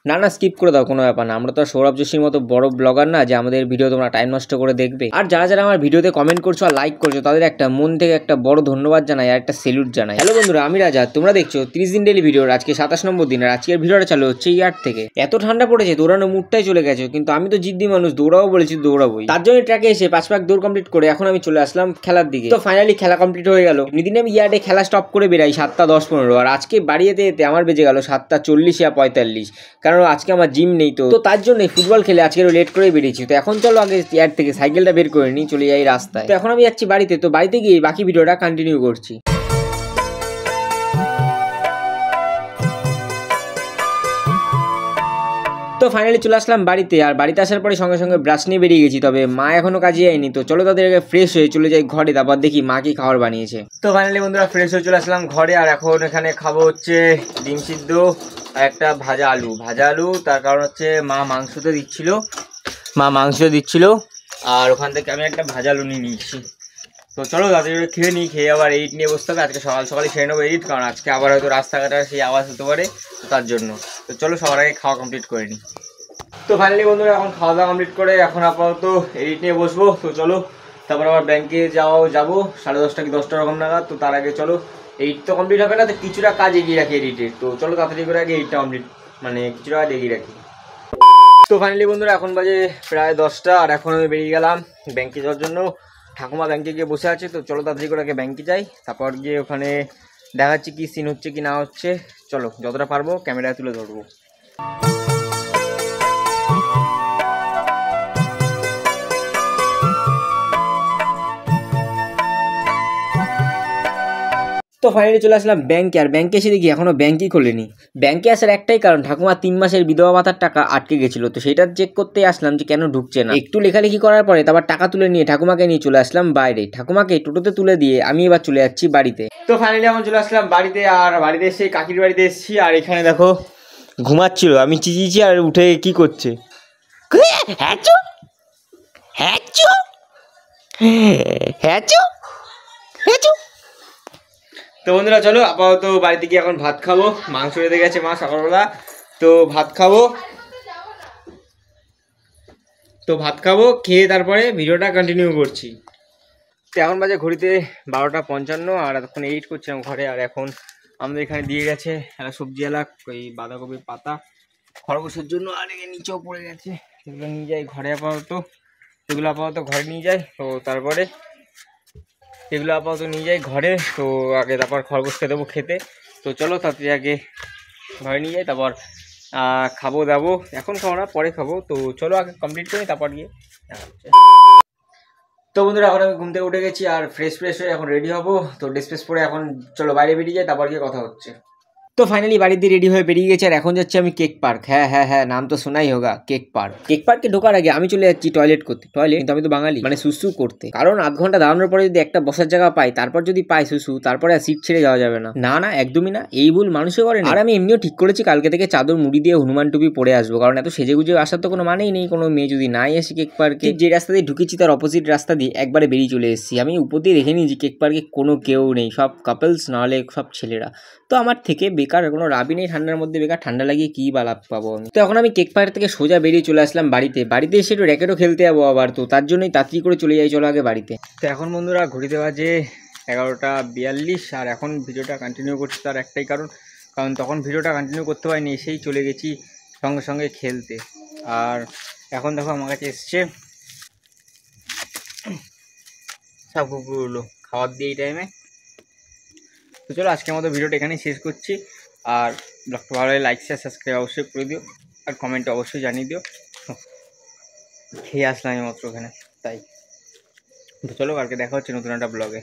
না না স্কিপ করে দাও, কোনো ব্যাপার না। আমরা তো সৌরভ যোশীর মতো বড় ব্লগার না যে আমাদের ভিডিও তোমরা টাইম নষ্ট করে দেখবে। আর যারা যারা আমার ভিডিওতে কমেন্ট করছো আর লাইক করছো তাদের একটা মন থেকে একটা বড় ধন্যবাদ জানাই আর একটা সেলুট জানাই। হ্যালো বন্ধুরা, আমি রাজা, তোমরা দেখছো 30 দিন ডেলি ভিডিওর আজকে 27 নম্বর দিন। আর আজকের ভিডিওটা চালু হচ্ছে ইয়ার থেকে। এত ঠান্ডা পড়েছে দৌড়ানো মুডটাই চলে গেছে, কিন্তু আমি তো জিদ্দি মানুষ, দৌড়াবো বলেছি দৌড়াবোই। তার জন্য ট্র্যাকে এসে 5 পাক দৌড় কমপ্লিট করে এখন আমি চলে আসলাম খেলার দিকে। তো ফাইনালি খেলা কমপ্লিট হয়ে গেল। এমনিদিনে আমি ইয়ার্ডে খেলা স্টপ করে বেরাই 7টা 10-15, আর আজকে বাড়ি যেতে যেতে আমার বেজে গেল 7টা 40 या 45, কারণ আজকে আমার জিম নেই। তো তার জন্য ফুটবল খেলে আজকে লেট করে বেরিয়েছি। তো এখন চলো আগে ইয়ার্ড থেকে সাইকেলটা বের করে নিই, চলে যাই রাস্তায়। তো এখন আমি যাচ্ছি বাড়িতে। তো বাড়িতে গিয়ে বাকি ভিডিওটা কন্টিনিউ করছি। তো ফাইনালি চলে আসলাম বাড়িতে। আর বাড়িতে আসার পরে সঙ্গে সঙ্গে ব্রাশ নিয়ে বেরিয়ে গেছি, তবে মা এখনো কাজে যায়নি। তো চলো তাদের আগে ফ্রেশ হয়ে চলে যাই ঘরে, তারপর দেখি মা কি খাবার বানিয়েছে। তো ফাইনালি বন্ধুরা ফ্রেশ হয়ে চলে আসলাম ঘরে। আর এখন এখানে খাবো হচ্ছে ডিম সিদ্ধ আর একটা ভাজা আলু। তার কারণ হচ্ছে মা মাংসতে দিচ্ছিল, আর ওখান থেকে আমি একটা ভাজা আলু নিয়ে নিয়েছি। তো চলো তাদের খেয়ে নিই, খেয়ে আবার এডিট নিয়ে বসতে হবে। আজকে সকালে খেয়ে নেবো এডিট, কারণ আজকে আবার হয়তো রাস্তাঘাটার সেই আওয়াজ হতে পারে, তার জন্য। তো চলো সবার আগে খাওয়া কমপ্লিট করে নিই। তো ফাইনালি বন্ধুরা এখন খাওয়া দাওয়া কমপ্লিট করে এখন আপাতত এডিট নিয়ে বসবো। তো চলো তারপর আবার ব্যাংকে যাবো 10:30 কি 10টা রকম নাগাদ। তো তার আগে চলো, এডিট তো কমপ্লিট হবে না, তো কিছুটা কাজ এগিয়ে রাখি এডিটের। তো চলো তাড়াতাড়ি করে আগে এডিটটা কমপ্লিট, মানে কিছুটা কাজ এগিয়ে রাখি। তো ফাইনালি বন্ধুরা এখন বাজে প্রায় 10টা, আর এখন আমি বেরিয়ে গেলাম ব্যাংকে যাওয়ার জন্য। ঠাকুমা ব্যাংকে গিয়ে বসে আছে। তো চলো তাড়াতাড়ি করে আগে ব্যাংকে যাই, তারপর গিয়ে ওখানে দেখাচ্ছি কি সিন হচ্ছে কি না হচ্ছে। চলো যতটা পারবো ক্যামেরায় তুলে ধরবো। তো ফাইনালি চলে আসলাম ব্যাংকে। আর ব্যাংকে এসে দেখি এখনো ব্যাংকই খোলেনি। ব্যাংকে আসার একটাই কারণ, ঠাকুমা 3 মাসের বিধবা ভাতার টাকা আটকে গেছিল। তো সেটা চেক করতে আসলাম যে কেন ঢুকছে না। একটু লেখালেখি করার পরে তারপর টাকা তুলে নিয়ে ঠাকুমাকে নিয়ে চলে আসলাম বাইরে। ঠাকুমাকে টোটোতে তুলে দিয়ে আমি এবার চলে যাচ্ছি বাড়িতে। তো ফাইনালি এখন চলে আসলাম বাড়িতে। আর বাড়িতে এসে কাকির বাড়িতে এসেছি। আর এখানে দেখো ঘুমাচ্ছিল, আমি চিচিয়েছি আর উঠে কি করছে, তো বন্ধুরা চলো আপাতত বাড়িতে গিয়ে এখন ভাত খাবো। মাংস রেঁধে গেছে মা সকালবেলা, তো ভাত খাবো খেয়ে তারপরে ভিডিওটা কন্টিনিউ করছি। তো এখন বাজে ঘড়িতে 12:55, আর এখন এডিট করছিলাম ঘরে। আর এখন আমাদের এখানে দিয়ে গেছে একটা সবজিওয়ালা ওই বাঁধাকপির পাতা খরগোশের জন্য, আর নিচেও পড়ে গেছে। সেগুলো নিয়ে যাই ঘরে আপাতত, ঘরে নিয়ে যাই। তো তারপরে এগুলো আপাতত নিয়ে যাই ঘরে। তো আগে তারপর খরগোশকে দেবো খেতে। তো চলো তাড়াতাড়ি আগে ঘরে নিয়ে যাই, তারপর খাবো দাবো। এখন খাবো না, পরে খাবো। তো চলো আগে কমপ্লিট করি, তারপর গিয়ে তো বন্ধুরা এখন আমি ঘুম থেকে উঠে গেছি আর ফ্রেশ হয়ে এখন রেডি হবো। তো ড্রেস পরে এখন চলো বাইরে বেরিয়ে যাই, তারপর গিয়ে কথা হচ্ছে। তো ফাইনালি বাড়িতে রেডি হয়ে বেরিয়ে গেছে। আর এখন যাচ্ছি আমি কেক পার্ক। হ্যাঁ নাম তো শোনাই হোগা, কেক পার্কে ঢোকার আগে আমি চলে যাচ্ছি টয়লেট করতে। কিন্তু আমি তো বাঙালি, মানে সুসু করতে। কারণ আধ ঘন্টা দাঁড়ানোর পরে যদি একটা বসার জায়গা পাই, তারপর যদি পাই সুসু, তারপরে আর সিট ছেড়ে যাওয়া যাবে না। না একদমই না, এই ভুল মানুষে করে না। আর আমি এমনিও ঠিক করেছি কালকে থেকে চাদর মুড়ি দিয়ে হনুমান টুপি পরে আসবো, কারণ এত সেজেগুজে আসার তো কোনো মানেই নেই। কোনো মেয়ে যদি নাই আসে কেক পার্কে, যে রাস্তা দিয়ে ঢুকেছি তার অপোজিট রাস্তা দিয়ে একবারে বেরিয়ে চলে এসেছি। আমি উপর দিয়ে দেখে নিয়েছি কেক পার্কে কোনো কেউ নেই, সব কাপলস, নাহলে সব ছেলেরা। তো আমার থেকে বেকার কোনো লাভই নেই ঠান্ডার মধ্যে, বেকার ঠান্ডা লাগিয়ে কী বা লাভ পাবো আমি। তো এখন আমি কেক পার্ক থেকে সোজা বেরিয়ে চলে আসলাম বাড়িতে এসে একটু র্যাকেটও খেলতে যাবো আবার। তো তার জন্যই তাড়াতাড়ি করে চলে যাই চলো আগে বাড়িতে। তো এখন বন্ধুরা ঘড়িতে বাজে 11:42, আর এখন ভিডিওটা কন্টিনিউ করছি তার একটাই কারণ তখন ভিডিওটা কন্টিনিউ করতে পারিনি, এসেই চলে গেছি সঙ্গে সঙ্গে খেলতে। আর এখন দেখো আমার কাছে এসছে সব কুকুরগুলো খাবার দিয়ে এই টাইমে। তো চলো আজকের মতো ভিডিওটা এখানেই শেষ করছি। আর ব্লগটা ভালো লাগে লাইক শেয়ার সাবস্ক্রাইব অবশ্যই করে দিও, আর কমেন্টে অবশ্যই জানিয়ে দিও। খেয়ে আসলাম আমি মাত্র ওখানে, তাই। তো চলো কালকে দেখা হচ্ছে নতুন একটা ব্লগে।